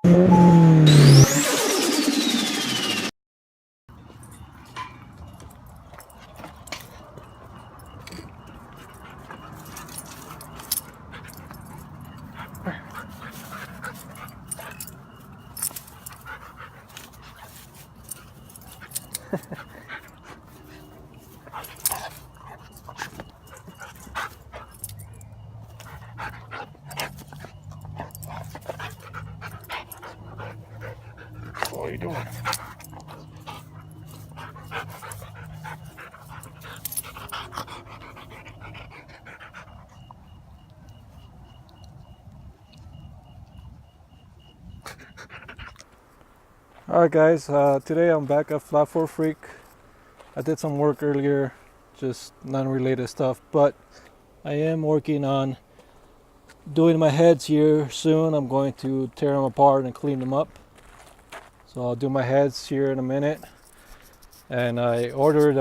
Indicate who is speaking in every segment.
Speaker 1: What are you doing? Alright guys, today I'm back at Flat 4 Freak. I did some work earlier, just non-related stuff, but I am working on doing my heads here soon. I'm going to tear them apart and clean them up. So I'll do my heads here in a minute. And I ordered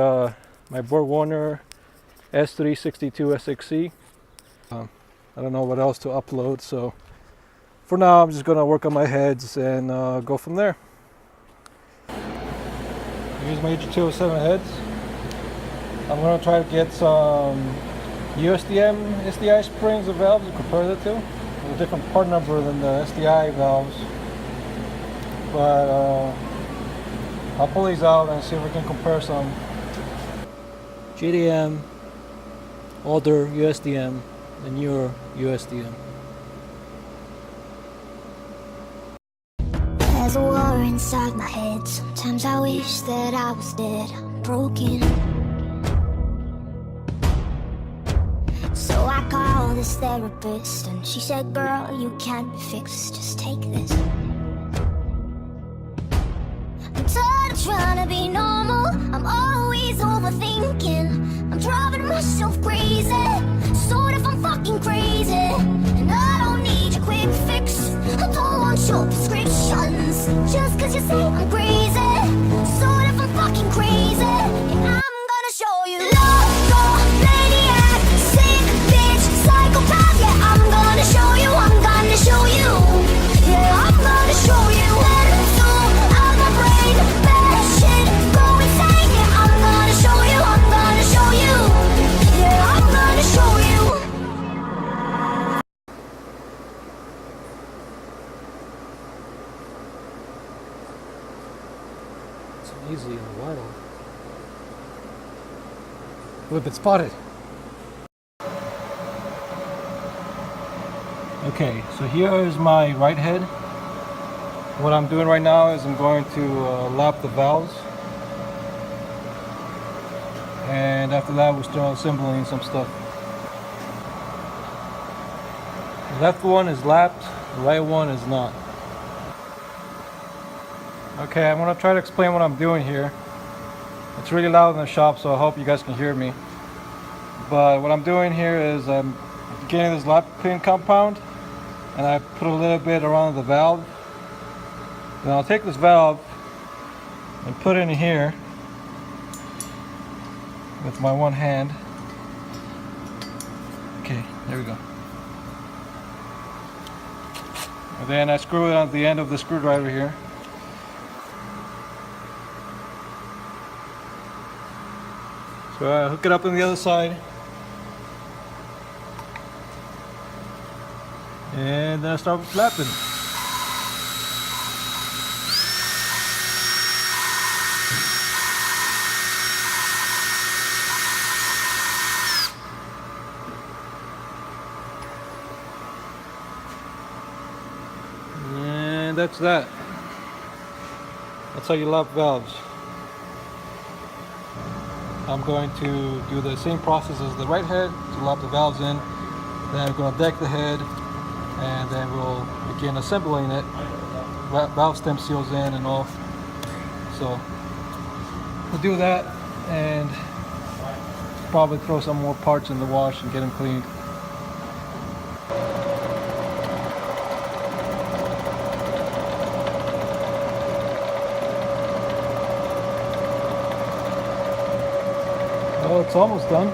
Speaker 1: my BorgWarner S362 SXC. I don't know what else to upload, so for now I'm just gonna work on my heads and go from there. Here's my Ej207 heads. I'm gonna try to get some USDM SDI springs or valves to compare it to. With a different part number than the SDI valves. But I'll pull these out and see if we can compare some. GDM, older USDM, and newer USDM.
Speaker 2: There's a war inside my head. Sometimes I wish that I was dead. I'm broken. So I called this therapist and she said, girl, you can't be fixed, just take this. I'm tired of trying to be normal. I'm always overthinking. I'm driving myself crazy. Sort of, I'm fucking crazy. And I don't need your quick fix. I don't want your prescriptions. Just cause you say I'm crazy. Sort of, I'm fucking crazy. And I'm gonna show you. Loco, maniac, sick bitch, psychopath. Yeah, I'm gonna show you. I'm gonna show you. Yeah, I'm gonna show you.
Speaker 1: Easy in a while. We've been spotted. Okay, so here is my right head. What I'm doing right now is I'm going to lap the valves. And after that we'll start assembling some stuff. The left one is lapped, the right one is not. Okay, I'm going to try to explain what I'm doing here. It's really loud in the shop, so I hope you guys can hear me. But what I'm doing here is I'm getting this lap pin compound and I put a little bit around the valve. Then I'll take this valve and put it in here with my one hand. Okay, there we go. And then I screw it on the end of the screwdriver here. So I hook it up on the other side, and then I start flapping. And that's that. That's how you lap valves. I'm going to do the same process as the right head to lap the valves in. Then I'm going to deck the head, and then we'll begin assembling it. Valve stem seals in and off. So we'll do that and probably throw some more parts in the wash and get them cleaned. Oh, it's almost done.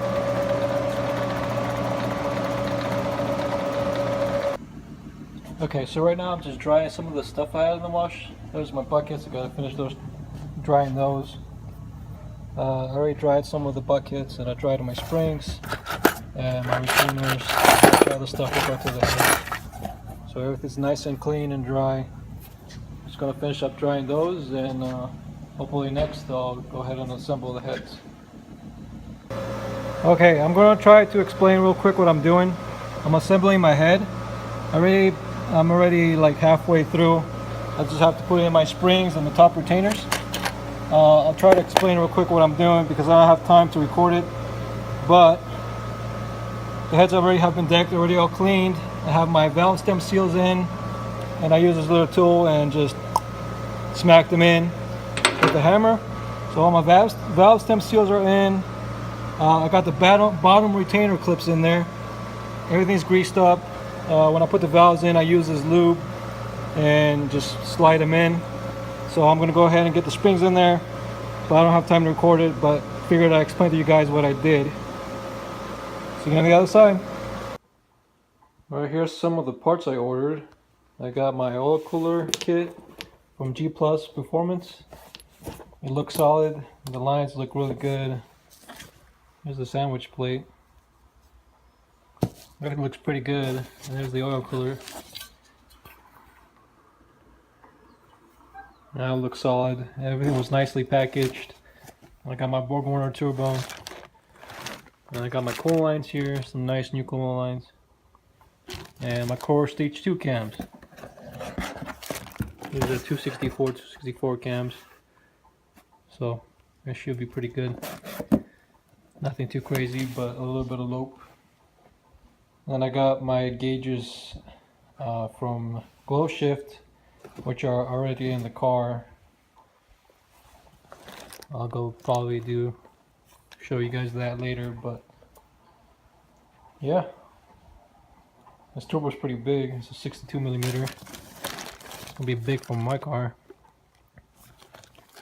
Speaker 1: Okay, so right now I'm just drying some of the stuff I had in the wash. There's my buckets. I gotta finish those, drying those. I already dried some of the buckets, and I dried my springs and my retainers. All the stuff will go to the head. So everything's nice and clean and dry. Just gonna finish up drying those, and hopefully next I'll go ahead and assemble the heads. Okay, I'm gonna try to explain real quick what I'm doing. I'm assembling my head. I'm already like halfway through. I just have to put in my springs and the top retainers. I'll try to explain real quick what I'm doing because I don't have time to record it. But the heads already have been decked, already all cleaned. I have my valve stem seals in, and I use this little tool and just smack them in with the hammer. So all my valve stem seals are in. I got the bottom retainer clips in there. Everything's greased up. When I put the valves in, I use this lube and just slide them in. So I'm gonna go ahead and get the springs in there. So I don't have time to record it, but figured I'd explain to you guys what I did. See you on the other side. Alright, here's some of the parts I ordered. I got my oil cooler kit from Gplus Performance. It looks solid. The lines look really good. Here's the sandwich plate. It looks pretty good. And there's the oil cooler. Now it looks solid. Everything was nicely packaged. I got my BorgWarner turbo. And I got my coil lines here, some nice new coil lines. And my core stage 2 cams. These are 264 cams. So it should be pretty good. Nothing too crazy, but a little bit of lope. And I got my gauges from Glow Shift, which are already in the car. I'll go probably show you guys that later, but yeah, this turbo's pretty big. It's a 62 millimeter. It's gonna be big for my car.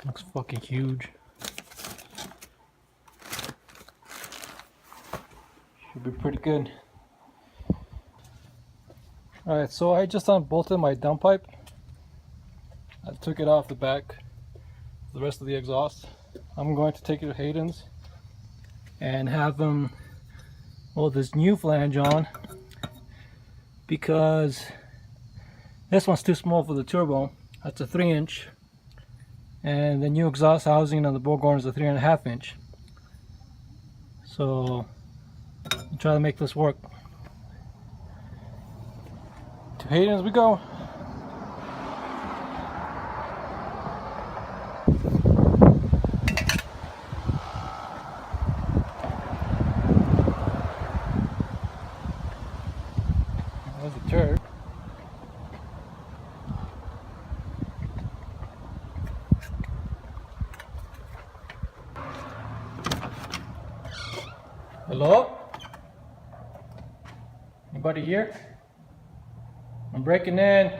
Speaker 1: Looks fucking huge. Should be pretty good. Alright, so I just unbolted my downpipe. I took it off the back, the rest of the exhaust. I'm going to take it to Hayden's and have them weld this new flange on because this one's too small for the turbo. That's a 3-inch, and the new exhaust housing on the BorgWarner is a 3.5-inch. So I'll try to make this work. To Hayden's we go. There's a turd. Hello? Anybody here? I'm breaking in.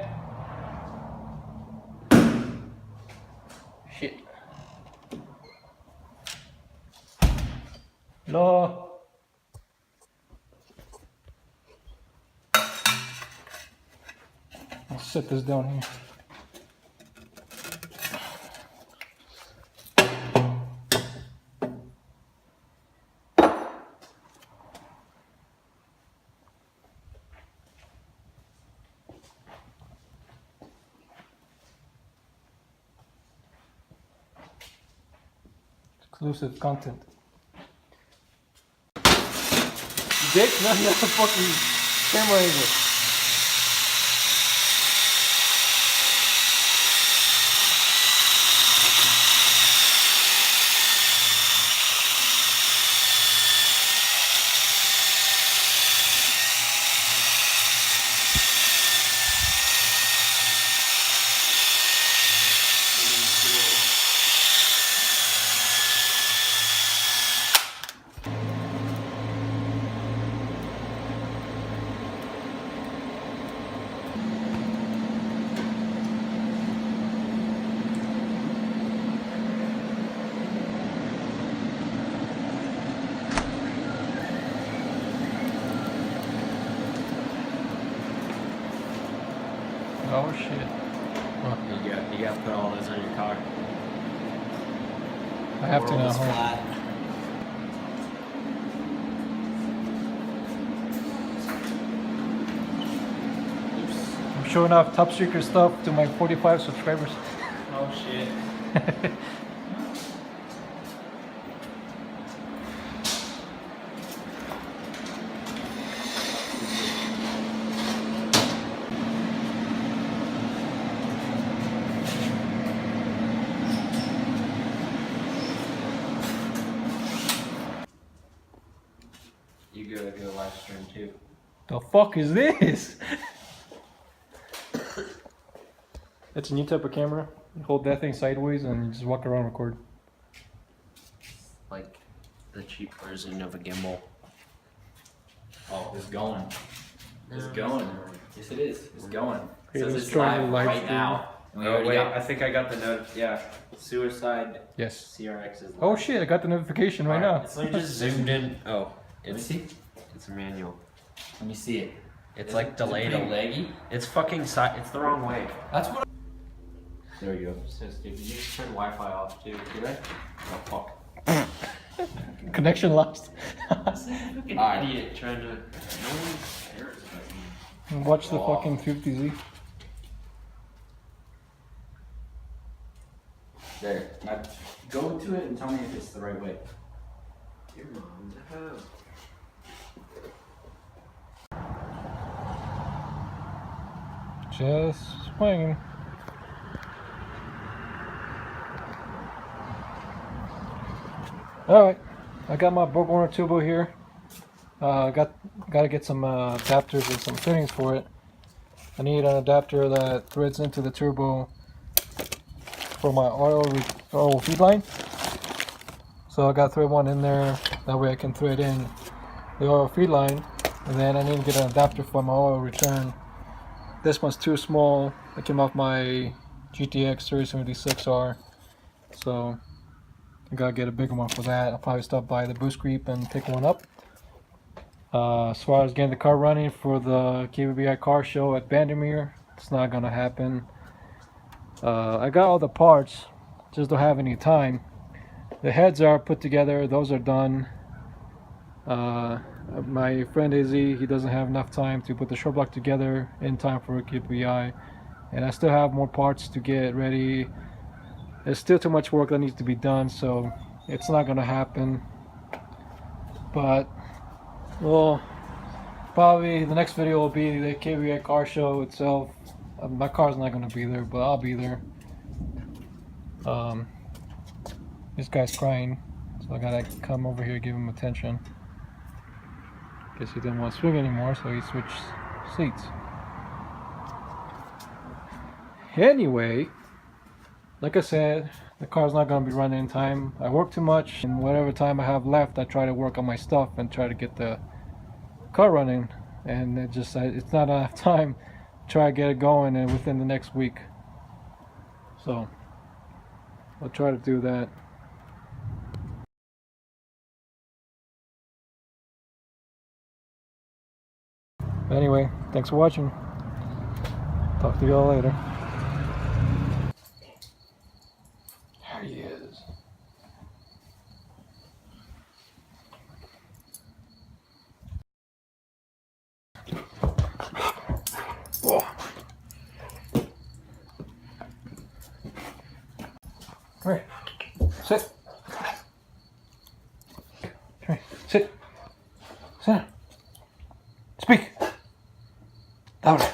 Speaker 1: Shit. Hello? I'll set this down here. Exclusive content. Dick, now you have a fucking camera angle. Oh shit. Huh.
Speaker 3: You gotta put all those on your car.
Speaker 1: I have to now.
Speaker 3: World is flat.
Speaker 1: I'm showing off top secret stuff to my 45 subscribers.
Speaker 3: Oh shit. You gotta go live stream too.
Speaker 1: The fuck is this? It's a new type of camera. You hold that thing sideways and you just walk around and record.
Speaker 3: Like the cheap version of a gimbal. Oh, it's going. It's going. Yes, it is. It's going. It says it's live right
Speaker 1: stream.
Speaker 3: now. And we already got, I think I got the note. Yeah. Suicide.
Speaker 1: Yes.
Speaker 3: CRX is live.
Speaker 1: Oh shit, I got the notification right now.
Speaker 3: It's like just zoomed in. Oh. Let me see. It's a manual. Let me see it. It's like delayed. Leggy? It's fucking it's the wrong way. That's what. There you go. So stupid. You just turn Wi-Fi off too. Did I? Oh fuck.
Speaker 1: Connection lost.
Speaker 3: Fucking idiot trying to. No one cares about me.
Speaker 1: Watch the fucking 50Z.
Speaker 3: There. Now go to it and tell me if it's the right way. Your mom's a hoe.
Speaker 1: Just swinging. Alright, I got my Borg turbo here. Got to get some adapters and some fittings for it. I need an adapter that threads into the turbo for my oil feed line. So I got to thread one in there. That way I can thread in the oil feed line. And then I need to get an adapter for my oil return. This one's too small. It came off my GTX 3076R. So I gotta get a bigger one for that. I'll probably stop by the Boost Creep and pick one up. As far as getting the car running for the KBBI car show at Vandermeer, it's not gonna happen. I got all the parts, just don't have any time. The heads are put together, those are done. My friend Ej207, he doesn't have enough time to put the short block together in time for KBBI, and I still have more parts to get ready. There's still too much work that needs to be done, so it's not gonna happen. But well, probably the next video will be the KBBI car show itself. My car's not gonna be there, but I'll be there. This guy's crying, so I gotta come over here and give him attention. Guess he didn't want to swing anymore, so he switched seats. Anyway, like I said, the car's not going to be running in time. I work too much, and whatever time I have left, I try to work on my stuff and try to get the car running. And it's not enough time to try to get it going and within the next week. So I'll try to do that. Anyway, thanks for watching. Talk to y'all later. There he is. Whoa. Come here. Sit. Come here. Sit. Sit down. Speak. Louder.